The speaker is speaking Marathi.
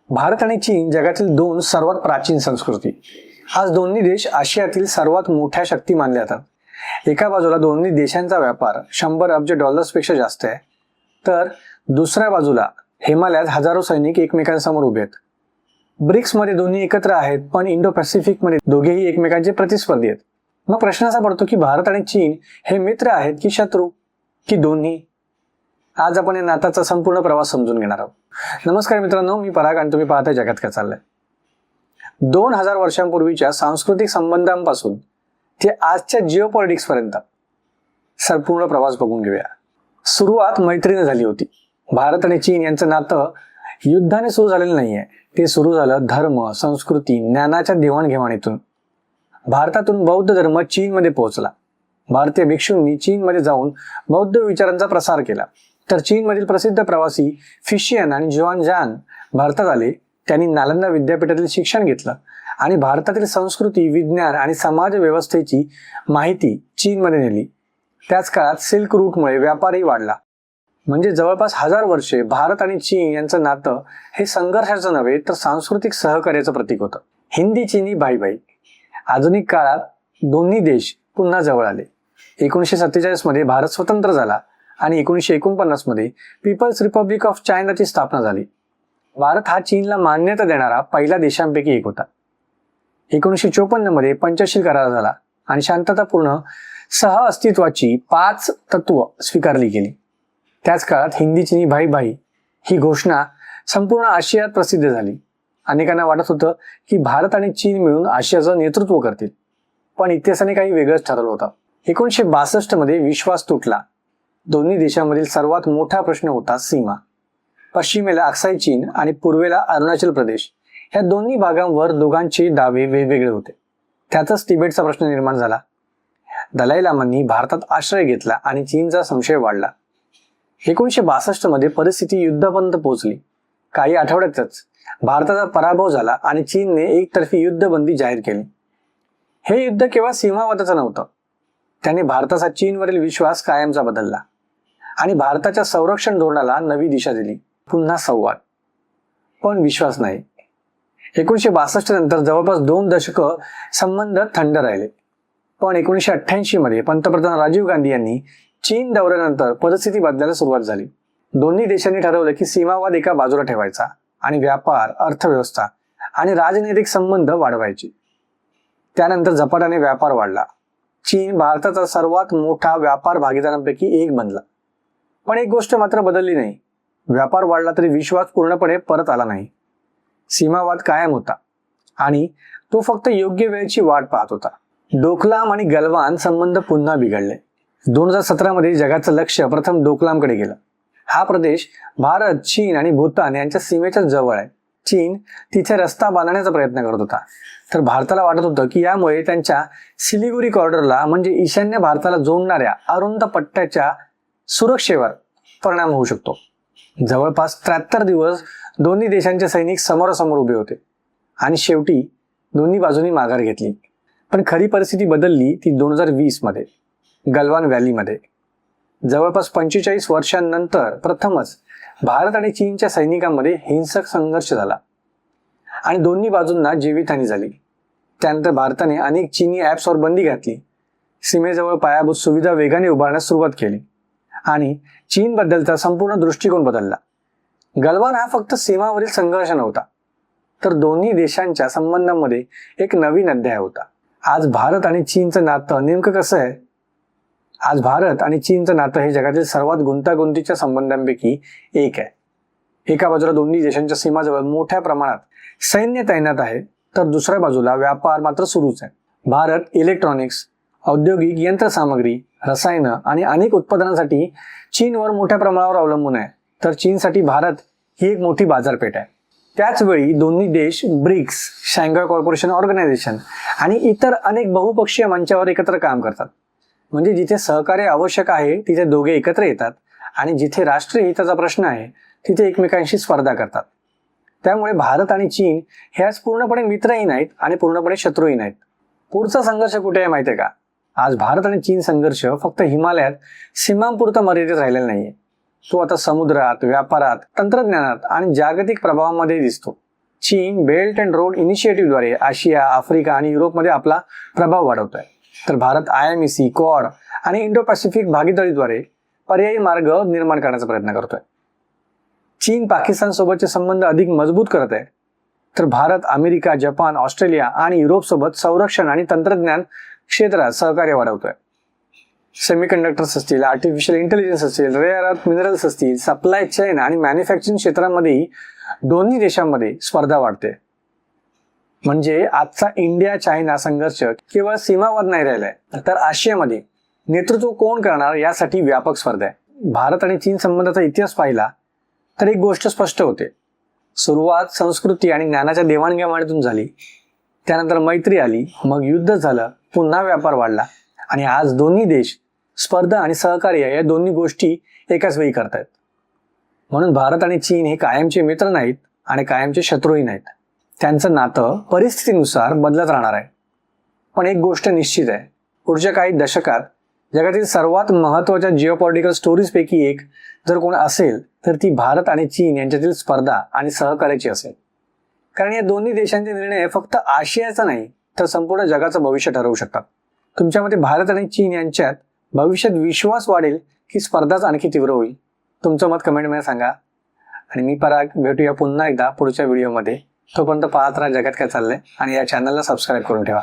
भारत आणि चीन जगातील दोन सर्वात प्राचीन संस्कृती. आज दोन्ही देश आशियातील सर्वात मोठ्या शक्ती मानले जातात. एका बाजूला दोन्ही देशांचा व्यापार 100 अब्ज डॉलर्सपेक्षा जास्त आहे, तर दुसऱ्या बाजूला हिमालयात हजारो सैनिक एकमेकांसमोर उभे आहेत. ब्रिक्समध्ये दोन्ही एकत्र आहेत, पण इंडो पॅसिफिकमध्ये दोघेही एकमेकांचे प्रतिस्पर्धी आहेत. मग प्रश्न असा पडतो की भारत आणि चीन हे मित्र आहेत की शत्रू की दोन्ही? आज आपण या नात्याचा संपूर्ण प्रवास समजून घेणार आहोत. नमस्कार मित्रांनो, मी पराग आणि तुम्ही पाहताय जगात काय चाललंय. 2000 वर्षांपूर्वीच्या सांस्कृतिक संबंधांपासून ते आजच्या जिओपॉलिटिक्स पर्यंत संपूर्ण प्रवास बघून घेऊया. सुरुवात मैत्रीने झाली होती. भारत आणि चीन यांचं नातं युद्धाने सुरू झालेलं नाहीये, ते सुरू झालं धर्म, संस्कृती, ज्ञानाच्या देवाणघेवाणीतून. भारतातून बौद्ध धर्म चीनमध्ये पोहोचला. भारतीय भिक्षूंनी चीनमध्ये जाऊन बौद्ध विचारांचा प्रसार केला. तर चीनमधील प्रसिद्ध प्रवासी फिशियन आणि जुआनजान भारतात आले. त्यांनी नालंदा विद्यापीठातील शिक्षण घेतलं आणि भारतातील संस्कृती, विज्ञान आणि समाज व्यवस्थेची माहिती चीनमध्ये नेली. त्याच काळात सिल्क रूटमुळे व्यापारही वाढला. म्हणजे जवळपास 1000 वर्षे भारत आणि चीन यांचं नातं हे संघर्षाचं नव्हे तर सांस्कृतिक सहकार्याचं प्रतीक होतं. हिंदी चीनी भाई भाई. आधुनिक काळात दोन्ही देश पुन्हा जवळ आले. 1947 मध्ये भारत स्वतंत्र झाला आणि 1949 मध्ये पीपल्स रिपब्लिक ऑफ चायनाची स्थापना झाली. भारत हा चीनला मान्यता देणारा पहिल्या देशांपैकी एक होता. 1954 मध्ये पंचशील करार झाला आणि शांततापूर्ण सहअस्तित्वाची 5 तत्व स्वीकारली गेली. त्याच काळात हिंदी चीनी भाई भाई ही घोषणा संपूर्ण आशियात प्रसिद्ध झाली. अनेकांना वाटत होतं की भारत आणि चीन मिळून आशियाचं नेतृत्व करतील, पण इतिहासाने काही वेगळंच ठरवलं होतं. 1962 मध्ये विश्वास तुटला. दोन्ही देशांमधील सर्वात मोठा प्रश्न होता सीमा. पश्चिमेला अक्साई चीन आणि पूर्वेला अरुणाचल प्रदेश. ह्या दोन्ही भागांवर दोघांचे दावे वेगवेगळे होते. त्यातच तिबेटचा प्रश्न निर्माण झाला. दलाई लामांनी भारतात आश्रय घेतला आणि चीनचा संशय वाढला. 1962 मध्ये परिस्थिती युद्धापर्यंत पोहोचली. काही आठवड्यातच भारताचा पराभव झाला आणि चीनने एकतर्फी युद्धबंदी जाहीर केली. हे युद्ध केवळ सीमावादाचं नव्हतं, त्याने भारताचा चीनवरील विश्वास कायमचा बदलला आणि भारताच्या संरक्षण धोरणाला नवी दिशा दिली. पुन्हा संवाद, पण विश्वास नाही. 1962 नंतर जवळपास 2 दशकं संबंध थंड राहिले. पण 1988 मध्ये पंतप्रधान राजीव गांधी यांनी चीन दौऱ्यानंतर परिस्थिती बदलायला सुरुवात झाली. दोन्ही देशांनी ठरवलं की सीमावाद एका बाजूला ठेवायचा आणि व्यापार, अर्थव्यवस्था आणि राजनैतिक संबंध वाढवायचे. त्यानंतर झपाट्याने व्यापार वाढला. चीन भारताचा सर्वात मोठा व्यापार भागीदारांपैकी एक बनला. पण एक गोष्ट मात्र बदलली नाही. व्यापार वाढला तरी विश्वास पूर्णपणे परत आला नाही. सीमावाद कायम होता आणि तो फक्त योग्य वेळेची वाट पाहत होता. डोकलाम आणि गलवान संबंध पुन्हा बिघडले. 2017 मध्ये जगाचं लक्ष प्रथम डोकलामकडे गेलं. हा प्रदेश भारत, चीन आणि भूतान यांच्या सीमेच्या जवळ आहे. चीन तिथे रस्ता बांधण्याचा प्रयत्न करत होता, तर भारताला वाटत होतं की यामुळे त्यांच्या सिलिगुरी कॉरिडॉरला म्हणजे ईशान्य भारताला जोडणाऱ्या अरुंद पट्ट्याच्या सुरक्षेवर परिणाम होऊ शकतो. जवळपास 73 दिवस दोन्ही देशांचे सैनिक समोरासमोर उभे होते आणि शेवटी दोन्ही बाजूंनी माघार घेतली. पण खरी परिस्थिती बदलली ती 2020 मध्ये गलवान व्हॅलीमध्ये. जवळपास 45 वर्षांनंतर प्रथमच भारत आणि चीनच्या सैनिकांमध्ये हिंसक संघर्ष झाला आणि दोन्ही बाजूंना जीवितहानी झाली. त्यानंतर भारताने अनेक चीनी ॲप्सवर बंदी घातली, सीमेजवळ पायाभूत सुविधा वेगाने उभारण्यास सुरुवात केली आणि चीनबद्दलचा संपूर्ण दृष्टिकोन बदलला. गलवान हा फक्त सीमावरील संघर्ष नव्हता, तर दोन्ही देशांच्या संबंधांमध्ये एक नवीन अध्याय होता. आज भारत आणि चीनचं नातं नेमकं कसं आहे? आज भारत आणि चीनचं नातं हे जगातील सर्वात गुंतागुंतीच्या संबंधांपैकी एक आहे. एका बाजूला दोन्ही देशांच्या सीमाजवळ मोठ्या प्रमाणात सैन्य तैनात आहे, तर दुसऱ्या बाजूला व्यापार मात्र सुरूच आहे. भारत इलेक्ट्रॉनिक्स, औद्योगिक यंत्रसामग्री, रसायनं आणि अनेक उत्पादनांसाठी चीनवर मोठ्या प्रमाणावर अवलंबून आहे, तर चीनसाठी भारत ही एक मोठी बाजारपेठ आहे. त्याचवेळी दोन्ही देश ब्रिक्स, शांघाय कॉर्पोरेशन ऑर्गनायझेशन आणि इतर अनेक बहुपक्षीय मंचावर एकत्र काम करतात. म्हणजे जिथे सहकार्य आवश्यक आहे तिथे दोघे एकत्र येतात आणि जिथे राष्ट्रीय हिताचा प्रश्न आहे तिथे एकमेकांशी स्पर्धा करतात. त्यामुळे भारत आणि चीन हे आज पूर्णपणे मित्रही नाहीत आणि पूर्णपणे शत्रूही नाहीत. पुढचा संघर्ष कुठे आहे माहिती आहे का? आज भारत आणि चीन संघर्ष फक्त हिमालयात सीमांपुरता मर्यादित राहिलेला नाहीये. तो आता समुद्रात, व्यापारात, तंत्रज्ञानात आणि जागतिक प्रभावामध्ये दिसतो. चीन बेल्ट अँड रोड इनिशिएटिव्हद्वारे आशिया, आफ्रिका आणि युरोपमध्ये आपला प्रभाव वाढवतोय, तर भारत IMEC, क्वाड आणि इंडो पॅसिफिक भागीदारीद्वारे पर्यायी मार्ग निर्माण करण्याचा प्रयत्न करतोय. चीन पाकिस्तान सोबतचे संबंध अधिक मजबूत करत आहे, तर भारत अमेरिका, जपान, ऑस्ट्रेलिया आणि युरोप सोबत संरक्षण आणि तंत्रज्ञान क्षेत्रात सहकार्य वाढवतोय. सेमीकंडक्टर्स असतील, आर्टिफिशियल इंटेलिजन्स असतील, रेअर अर्थ मिनरल्स असतील, सप्लाय चेन आणि मॅन्युफॅक्चरिंग क्षेत्रामध्येही दोन्ही देशांमध्ये स्पर्धा वाढते. म्हणजे आजचा इंडिया चायना संघर्ष केवळ सीमावाद नाही राहिलाय, तर आशियामध्ये नेतृत्व कोण करणार यासाठी व्यापक स्पर्धा आहे. भारत आणि चीन संबंधाचा इतिहास पाहिला तर एक गोष्ट स्पष्ट होते. सुरुवात संस्कृती आणि ज्ञानाच्या देवाणघेवाणीतून झाली, त्यानंतर मैत्री आली, मग युद्ध झालं, पुन्हा व्यापार वाढला आणि आज दोन्ही देश स्पर्धा आणि सहकार्य या दोन्ही गोष्टी एकाच वेळी करतायत. म्हणून भारत आणि चीन हे कायमचे मित्र नाहीत आणि कायमचे शत्रूही नाहीत. त्यांचं नातं परिस्थितीनुसार बदलत राहणार आहे. पण एक गोष्ट निश्चित आहे, पुढच्या काही दशकात जगातील सर्वात महत्त्वाच्या जिओपॉलिटिकल स्टोरीजपैकी एक जर कोण असेल तर ती भारत आणि चीन यांच्यातील स्पर्धा आणि सहकार्याची असेल. कारण या दोन्ही देशांचे निर्णय फक्त आशियाचा नाही तर संपूर्ण जगाचं भविष्य ठरवू शकतात. तुमच्या मते भारत आणि चीन यांच्यात भविष्यात विश्वास वाढेल की स्पर्धाच आणखी तीव्र होईल? तुमचं मत कमेंटमध्ये सांगा. आणि मी पराग, भेटूया पुन्हा एकदा पुढच्या व्हिडिओमध्ये. तोपर्यंत पाहत राहा जगात काय चाललंय आणि या चॅनलला सबस्क्राईब करून ठेवा.